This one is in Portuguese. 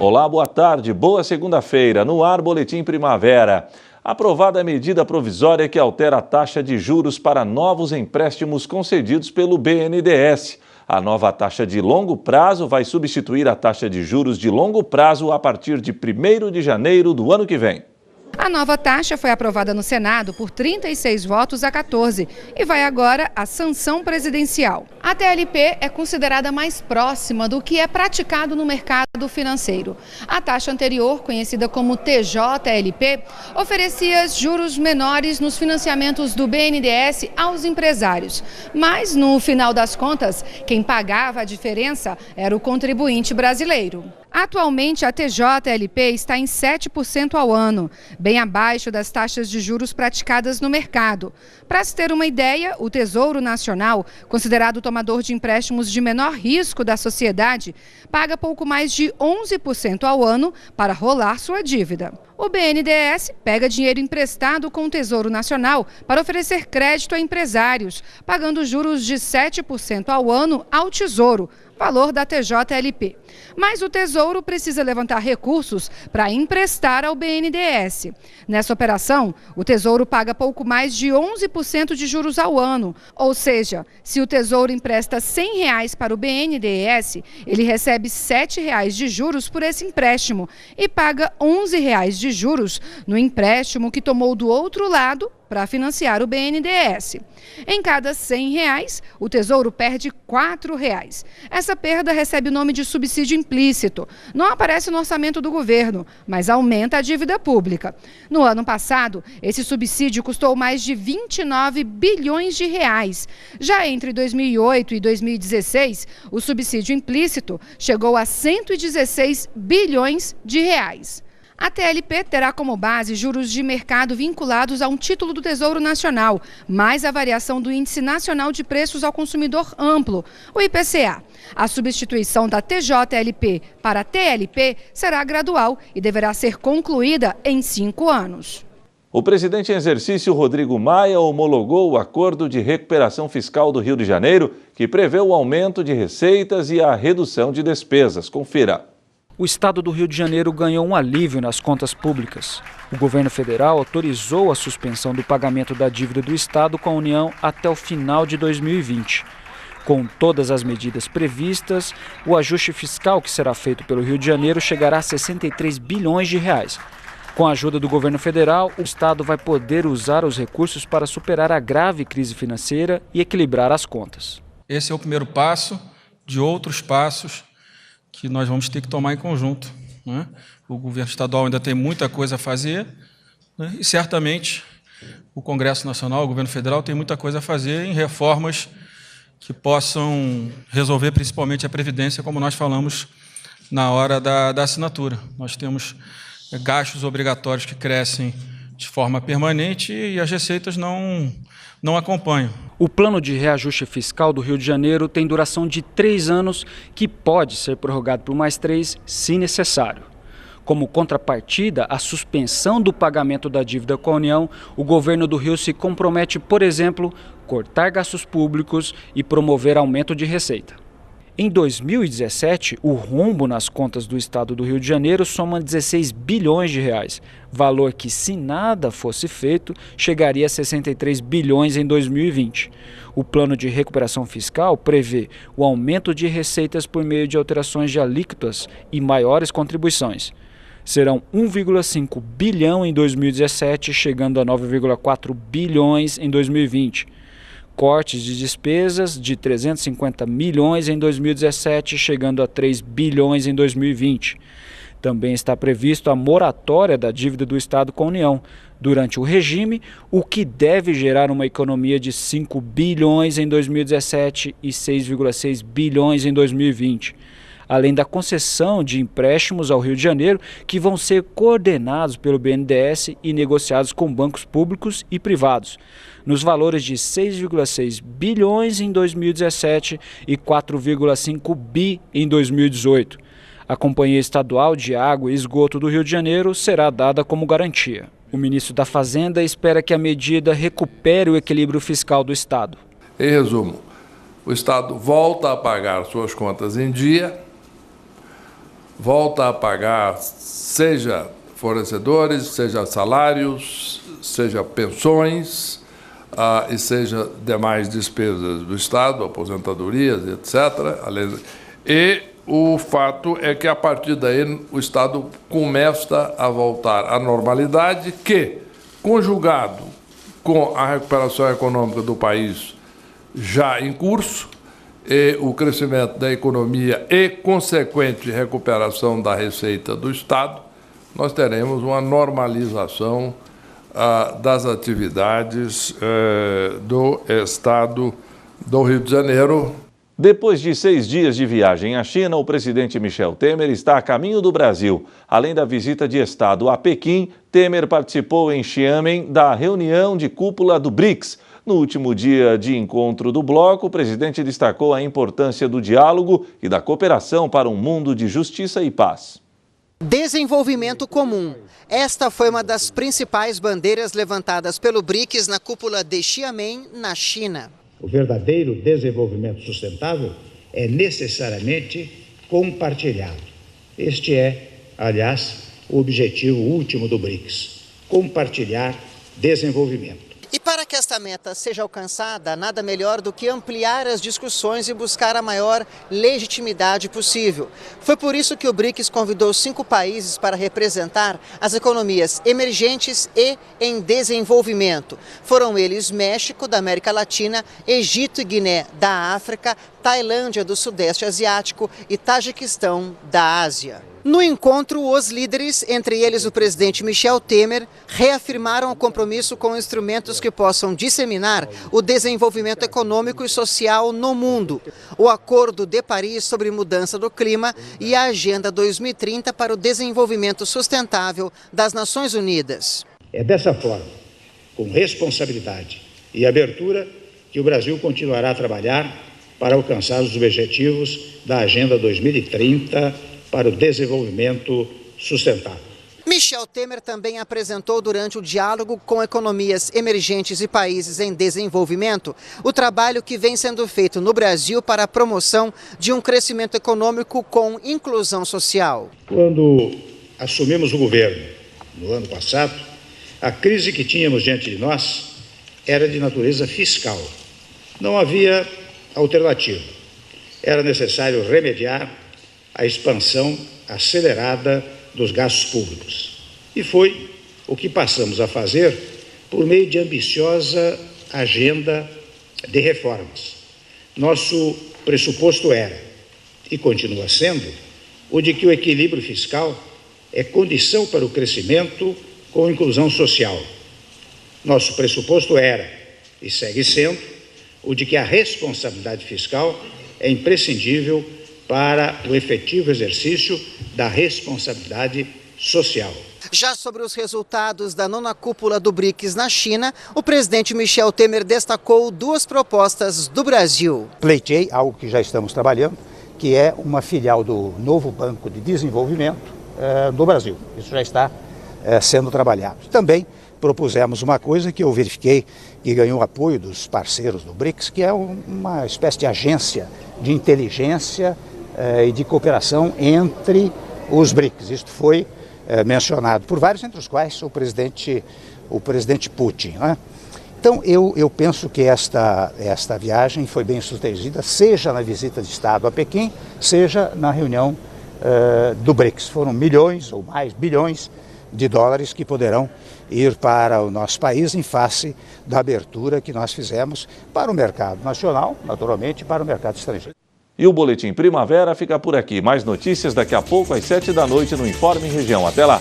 Olá, boa tarde, boa segunda-feira. No ar, Boletim Primavera. Aprovada a medida provisória que altera a taxa de juros para novos empréstimos concedidos pelo BNDES. A nova taxa de longo prazo vai substituir a taxa de juros de longo prazo a partir de 1º de janeiro do ano que vem. A nova taxa foi aprovada no Senado por 36 votos a 14 e vai agora à sanção presidencial. A TLP é considerada mais próxima do que é praticado no mercado financeiro. A taxa anterior, conhecida como TJLP, oferecia juros menores nos financiamentos do BNDES aos empresários. Mas, no final das contas, quem pagava a diferença era o contribuinte brasileiro. Atualmente, a TJLP está em 7% ao ano, bem abaixo das taxas de juros praticadas no mercado. Para se ter uma ideia, o Tesouro Nacional, considerado o tomador de empréstimos de menor risco da sociedade, paga pouco mais de 11% ao ano para rolar sua dívida. O BNDES pega dinheiro emprestado com o Tesouro Nacional para oferecer crédito a empresários, pagando juros de 7% ao ano ao Tesouro, valor da TJLP. Mas o Tesouro precisa levantar recursos para emprestar ao BNDES. Nessa operação, o Tesouro paga pouco mais de 11% de juros ao ano. Ou seja, se o Tesouro empresta R$ 100 para o BNDES, ele recebe R$ 7 de juros por esse empréstimo e paga R$ 11 de juros no empréstimo que tomou do outro lado para financiar o BNDES. Em cada R$ 100, o Tesouro perde R$ 4. Essa perda recebe o nome de subsídio implícito. Não aparece no orçamento do governo, mas aumenta a dívida pública. No ano passado, esse subsídio custou mais de 29 bilhões de reais. Já entre 2008 e 2016, o subsídio implícito chegou a 116 bilhões de reais. A TLP terá como base juros de mercado vinculados a um título do Tesouro Nacional, mais a variação do Índice Nacional de Preços ao Consumidor Amplo, o IPCA. A substituição da TJLP para a TLP será gradual e deverá ser concluída em 5 anos. O presidente em exercício, Rodrigo Maia, homologou o Acordo de Recuperação Fiscal do Rio de Janeiro, que prevê o aumento de receitas e a redução de despesas. Confira. O estado do Rio de Janeiro ganhou um alívio nas contas públicas. O governo federal autorizou a suspensão do pagamento da dívida do estado com a União até o final de 2020. Com todas as medidas previstas, o ajuste fiscal que será feito pelo Rio de Janeiro chegará a 63 bilhões de reais. Com a ajuda do governo federal, o estado vai poder usar os recursos para superar a grave crise financeira e equilibrar as contas. Esse é o primeiro passo de outros passos que nós vamos ter que tomar em conjunto, né? O governo estadual ainda tem muita coisa a fazer, né? E certamente o Congresso Nacional, o governo federal tem muita coisa a fazer em reformas que possam resolver principalmente a Previdência, como nós falamos na hora da assinatura. Nós temos gastos obrigatórios que crescem de forma permanente e as receitas não acompanham. O plano de reajuste fiscal do Rio de Janeiro tem duração de 3 anos, que pode ser prorrogado por mais 3, se necessário. Como contrapartida à suspensão do pagamento da dívida com a União, o governo do Rio se compromete, por exemplo, cortar gastos públicos e promover aumento de receita. Em 2017, o rombo nas contas do estado do Rio de Janeiro soma 16 bilhões de reais, valor que, se nada fosse feito, chegaria a 63 bilhões em 2020. O plano de recuperação fiscal prevê o aumento de receitas por meio de alterações de alíquotas e maiores contribuições. Serão 1,5 bilhão em 2017, chegando a 9,4 bilhões em 2020. Cortes de despesas de 350 milhões em 2017, chegando a 3 bilhões em 2020. Também está previsto a moratória da dívida do Estado com a União durante o regime, o que deve gerar uma economia de 5 bilhões em 2017 e 6,6 bilhões em 2020. Além da concessão de empréstimos ao Rio de Janeiro, que vão ser coordenados pelo BNDES e negociados com bancos públicos e privados, nos valores de 6,6 bilhões em 2017 e 4,5 bi em 2018. A Companhia Estadual de Água e Esgoto do Rio de Janeiro será dada como garantia. O ministro da Fazenda espera que a medida recupere o equilíbrio fiscal do Estado. Em resumo, o Estado volta a pagar suas contas em dia, volta a pagar, seja fornecedores, seja salários, seja pensões e seja demais despesas do Estado, aposentadorias, etc. E o fato é que, a partir daí, o Estado começa a voltar à normalidade, que, conjugado com a recuperação econômica do país já em curso, e o crescimento da economia e consequente recuperação da receita do Estado, nós teremos uma normalização das atividades do Estado do Rio de Janeiro. Depois de 6 dias de viagem à China, o presidente Michel Temer está a caminho do Brasil. Além da visita de Estado a Pequim, Temer participou em Xiamen da reunião de cúpula do BRICS. No último dia de encontro do bloco, o presidente destacou a importância do diálogo e da cooperação para um mundo de justiça e paz. Desenvolvimento comum. Esta foi uma das principais bandeiras levantadas pelo BRICS na cúpula de Xiamen, na China. O verdadeiro desenvolvimento sustentável é necessariamente compartilhado. Este é, aliás, o objetivo último do BRICS: compartilhar desenvolvimento. E para que esta meta seja alcançada, nada melhor do que ampliar as discussões e buscar a maior legitimidade possível. Foi por isso que o BRICS convidou 5 países para representar as economias emergentes e em desenvolvimento. Foram eles México, da América Latina, Egito e Guiné, da África, Tailândia, do Sudeste Asiático e Tajiquistão, da Ásia. No encontro, os líderes, entre eles o presidente Michel Temer, reafirmaram o compromisso com instrumentos que possam disseminar o desenvolvimento econômico e social no mundo, o Acordo de Paris sobre mudança do clima e a Agenda 2030 para o desenvolvimento sustentável das Nações Unidas. É dessa forma, com responsabilidade e abertura, que o Brasil continuará a trabalhar para alcançar os objetivos da Agenda 2030 para o desenvolvimento sustentável. Michel Temer também apresentou durante o diálogo com economias emergentes e países em desenvolvimento o trabalho que vem sendo feito no Brasil para a promoção de um crescimento econômico com inclusão social. Quando assumimos o governo no ano passado, a crise que tínhamos diante de nós era de natureza fiscal. Não havia alternativa. Era necessário remediar a expansão acelerada dos gastos públicos. E foi o que passamos a fazer por meio de ambiciosa agenda de reformas. Nosso pressuposto era, e continua sendo, o de que o equilíbrio fiscal é condição para o crescimento com inclusão social. Nosso pressuposto era, e segue sendo, o de que a responsabilidade fiscal é imprescindível para o efetivo exercício da responsabilidade social. Já sobre os resultados da 9ª cúpula do BRICS na China, o presidente Michel Temer destacou 2 propostas do Brasil. Pleiteei algo que já estamos trabalhando, que é uma filial do novo Banco de Desenvolvimento do Brasil. Isso já está sendo trabalhado. Também propusemos uma coisa que eu verifiquei que ganhou apoio dos parceiros do BRICS, que é uma espécie de agência de inteligência e de cooperação entre os BRICS. Isto foi mencionado por vários, entre os quais o presidente Putin, né? Então, eu penso que esta viagem foi bem sucedida, seja na visita de Estado a Pequim, seja na reunião do BRICS. Foram milhões ou mais bilhões de dólares que poderão ir para o nosso país em face da abertura que nós fizemos para o mercado nacional, naturalmente, e para o mercado estrangeiro. E o Boletim Primavera fica por aqui. Mais notícias daqui a pouco às 7 da noite no Informe Região. Até lá!